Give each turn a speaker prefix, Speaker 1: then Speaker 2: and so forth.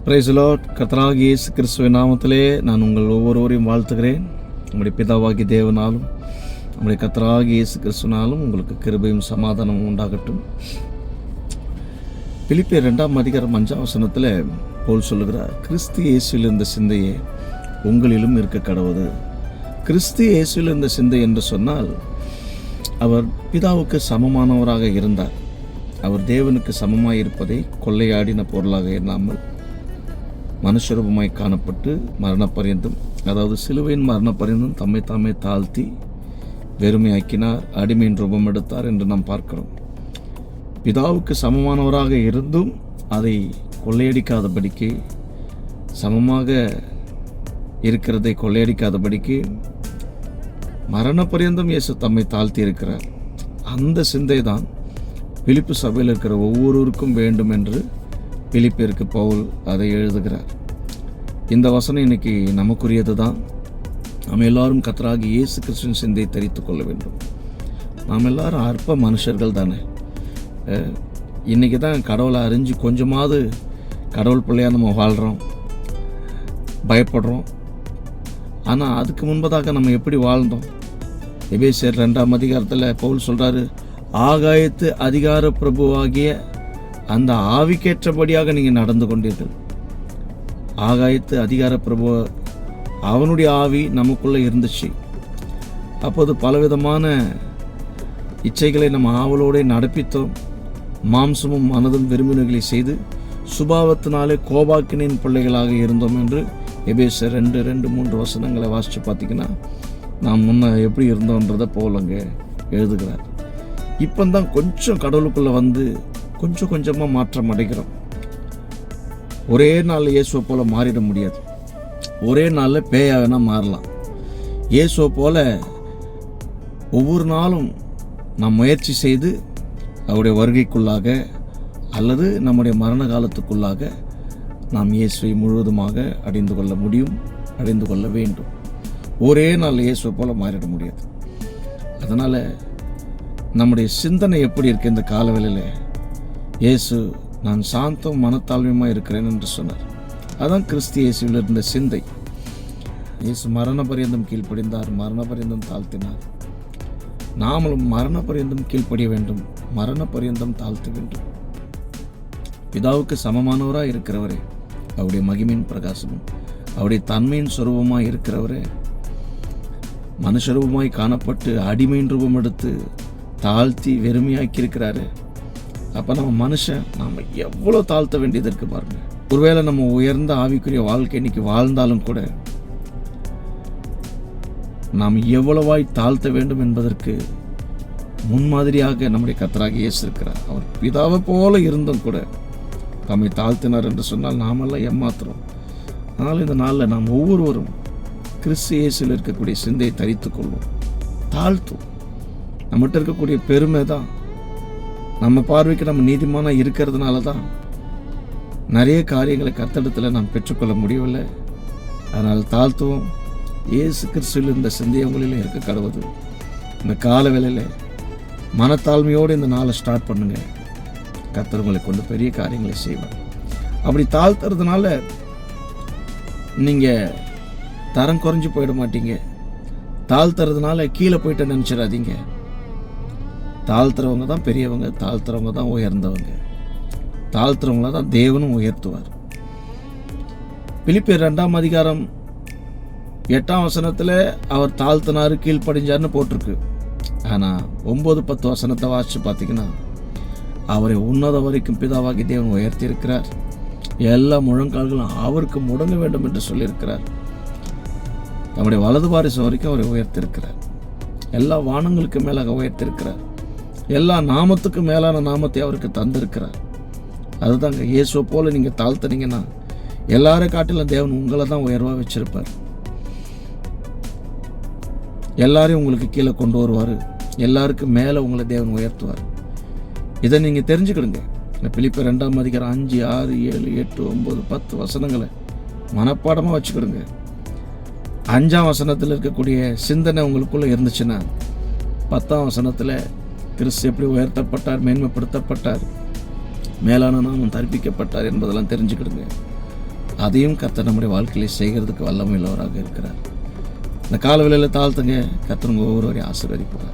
Speaker 1: Praise the Lord. கர்த்தராகிய இயேசு கிறிஸ்துவின் நாமத்திலே நான் உங்கள் ஒவ்வொருவரையும் வாழ்த்துகிறேன். நம்முடைய பிதாவாகிய தேவனாலும் நம்முடைய கர்த்தராகிய இயேசு கிறிஸ்துவினாலும் உங்களுக்கு கிருபையும் சமாதானமும் உண்டாகட்டும். பிலிப்பியர் 2:5 பவுல் சொல்லுகிறார், கிறிஸ்து இயேசுவில் இருந்த சிந்தையே உங்களிலும் இருக்க கடவுது. கிறிஸ்து இயேசுவில் இருந்த சிந்தை என்று சொன்னால், அவர் பிதாவுக்கு சமமானவராக இருந்தார். அவர் தேவனுக்கு சமமாய் இருப்பதை கொள்ளையாடின பொருளாக எண்ணாமல் மனுஷரூபமாய் காணப்பட்டு மரணப்பரியந்தம், அதாவது சிலுவையின் மரணப்பரியந்தம் தம்மை தாமே தாழ்த்தி வெறுமையாக்கினார், அடிமையின் ரூபம் எடுத்தார் என்று நாம் பார்க்கிறோம். பிதாவுக்கு சமமானவராக இருந்தும் அதை கொள்ளையடிக்காதபடிக்கு, சமமாக இருக்கிறதை கொள்ளையடிக்காதபடிக்கு மரணப்பரியந்தம் இயேசு தம்மை தாழ்த்தி இருக்கிறார். அந்த சிந்தை தான் பிலிப்பு சபையில் இருக்கிற ஒவ்வொருவருக்கும் வேண்டும் என்று பிலிப்பியருக்கு பவுல் அதை எழுதுகிறார். இந்த வசனம் இன்னைக்கு நமக்குரியது தான். நாம் எல்லாரும் கர்த்தராகிய இயேசு கிறிஸ்துவின் சிந்தையை தரித்து கொள்ள வேண்டும். நாம் எல்லாரும் அற்ப மனுஷர்கள் தானே. இன்றைக்கி தான் கடவுளை அறிஞ்சு கொஞ்சமாவது கடவுள் பிள்ளையாக நம்ம வாழ்கிறோம், பயப்படுறோம். ஆனால் அதுக்கு முன்பதாக நம்ம எப்படி வாழ்ந்தோம்? எபேசியர் 2 பவுல் சொல்கிறாரு, ஆகாயத்து அதிகார பிரபுவாகிய அந்த ஆவிக்கேற்றபடியாக நீங்கள் நடந்து கொண்டீர்கள். ஆகாயத்து அதிகார பிரபு, அவனுடைய ஆவி நமக்குள்ளே இருந்துச்சு. அப்போது பலவிதமான இச்சைகளை நம்ம ஆவலோடு நடப்பித்தோம். மாம்சமும் மனதும் விரும்பினர்களை செய்து சுபாவத்தினாலே கோபாக்கினின் பிள்ளைகளாக இருந்தோம் என்று எபேசியர் 2:3 வாசித்து பார்த்தீங்கன்னா நாம் முன்ன எப்படி இருந்தோன்றதை போல் அங்கே எழுதுகிறார். இப்போ தான் கொஞ்சம் கடவுளுக்குள்ளே வந்து கொஞ்சம் கொஞ்சமாக மாற்றம் அடைகிறோம். ஒரே நாளில் இயேசுவை போல் மாறிட முடியாது. ஒரே நாளில் பேயாகனா மாறலாம். இயேசுவை போல் ஒவ்வொரு நாளும் நாம் முயற்சி செய்து அவருடைய வருகைக்குள்ளாக அல்லது நம்முடைய மரண காலத்துக்குள்ளாக நாம் இயேசுவை முழுவதுமாக அடைந்து கொள்ள முடியும், அடைந்து கொள்ள வேண்டும். ஒரே நாள் இயேசுவை போல் மாறிட முடியாது. அதனால் நம்முடைய சிந்தனை எப்படி இருக்கு? இந்த காலவேளையில் இயேசு நான் சாந்தம் மனத்தாழ்மையுமாக இருக்கிறேன் என்று சொன்னார். அதான் கிறிஸ்து இயேசுவில் இருந்த சிந்தை. இயேசு மரண பரியந்தம் கீழ்ப்படிந்தார், மரண பரியந்தம் தாழ்த்தினார். நாமளும் மரண பரியந்தம் கீழ்ப்படிய வேண்டும், மரண பரியந்தம் தாழ்த்த வேண்டும். பிதாவுக்கு சமமானவராக இருக்கிறவரே, அவருடைய மகிமையின் பிரகாசமும் அவருடைய தன்மையின் சுரூபமாக இருக்கிறவரே, மனுஷரூபமாய் காணப்பட்டு அடிமையின் ரூபம் எடுத்து தாழ்த்தி வெறுமையாக்கி இருக்கிறாரு. அப்போ நம்ம மனுஷன் நாம் எவ்வளோ தாழ்த்த வேண்டியது இருக்கு பாருங்க. ஒருவேளை நம்ம உயர்ந்த ஆவிக்குரிய வாழ்க்கை இன்னைக்கு வாழ்ந்தாலும் கூட நாம் எவ்வளவாய் தாழ்த்த வேண்டும் என்பதற்கு முன்மாதிரியாக நம்முடைய கர்த்தராகிய இயேசு இருக்கிறார். அவர் பிதாவை போல இருந்தும் கூட தம்மை தாழ்த்தினார் என்று சொன்னால் நாமெல்லாம் ஏமாத்துறோம். அதனால் இந்த நாளில் நாம் ஒவ்வொருவரும் கிறிஸ்து இயேசுவில் இருக்கக்கூடிய சிந்தையை தரித்துக் கொள்வோம், தாழ்த்தும். நம்மகிட்ட இருக்கக்கூடிய பெருமை தான், நம்ம பார்வைக்கு நம்ம நீதிமானாக இருக்கிறதுனால தான் நிறைய காரியங்களை கர்த்தரிடத்தில் நாம் பெற்றுக்கொள்ள முடியவில்லை. அதனால் தாழ்த்துவோம். இயேசு கிறிஸ்துவில் இந்த சிந்தை உங்களிலும் இருக்க கடவுது. இந்த கால வேளையில் மனத்தாழ்மையோடு இந்த நாளை ஸ்டார்ட் பண்ணுங்க. கர்த்தர் உங்களை கொண்டு பெரிய காரியங்களை செய்வார். அப்படி தாழ்த்துறதுனால நீங்கள் தரம் குறைஞ்சி போயிட மாட்டீங்க. தாழ்த்துறதுனால கீழே போயிட்டு நினச்சிடாதீங்க. தாழ்த்துறவங்க தான் பெரியவங்க, தாழ்த்துறவங்க தான் உயர்ந்தவங்க, தாழ்த்துறவங்கள தான் தேவனும் உயர்த்துவார். பிலிப்பியர் 2:8 அவர் தாழ்த்தினாரு, கீழ்ப்படிஞ்சார்னு போட்டிருக்கு. ஆனால் 9-10 வாசித்து பார்த்தீங்கன்னா, அவரை உன்னத வரைக்கும் பிதாவாகி தேவன் உயர்த்தி இருக்கிறார். எல்லா முழங்கால்களும் அவருக்கு முடங்க வேண்டும் என்று சொல்லியிருக்கிறார். நம்முடைய வலது வாரிசு வரைக்கும் அவரை உயர்த்திருக்கிறார். எல்லா வானங்களுக்கு மேலாக உயர்த்திருக்கிறார். எல்லா நாமத்துக்கு மேலான நாமத்தை அவருக்கு தந்திருக்கிறார். அதுதாங்க, இயேசுவை போல நீங்கள் தாழ்த்தினீங்கன்னா எல்லாரும் காட்டிலும் தேவன் உங்களை தான் உயர்வாக வச்சிருப்பார். எல்லாரையும் உங்களுக்கு கீழே கொண்டு வருவார். எல்லாருக்கும் மேலே உங்களை தேவன் உயர்த்துவார். இதை நீங்கள் தெரிஞ்சுக்கிடுங்க. இந்த பிலிப்பியர் 2:5, 6, 7, 8, 9, 10 வசனங்களை மனப்பாடமாக வச்சுக்கிடுங்க. 5 இருக்கக்கூடிய சிந்தனை உங்களுக்குள்ளே இருந்துச்சுன்னா 10 கிறிஸ்து எப்படி உயர்த்தப்பட்டார், மேன்மைப்படுத்தப்பட்டார், மேலான நாமம் தரிப்பிக்கப்பட்டார் என்பதெல்லாம் தெரிஞ்சுக்கிடுங்க. அதையும் கர்த்தர் நம்முடைய வாழ்க்கையில் செய்கிறதுக்கு வல்லமை உள்ளவராக இருக்கிறார். இந்த காலவெளியில் தாழ்த்துங்க. கர்த்தர் உங்கள் ஒவ்வொருவரையும் ஆசீர்வதிப்பார்.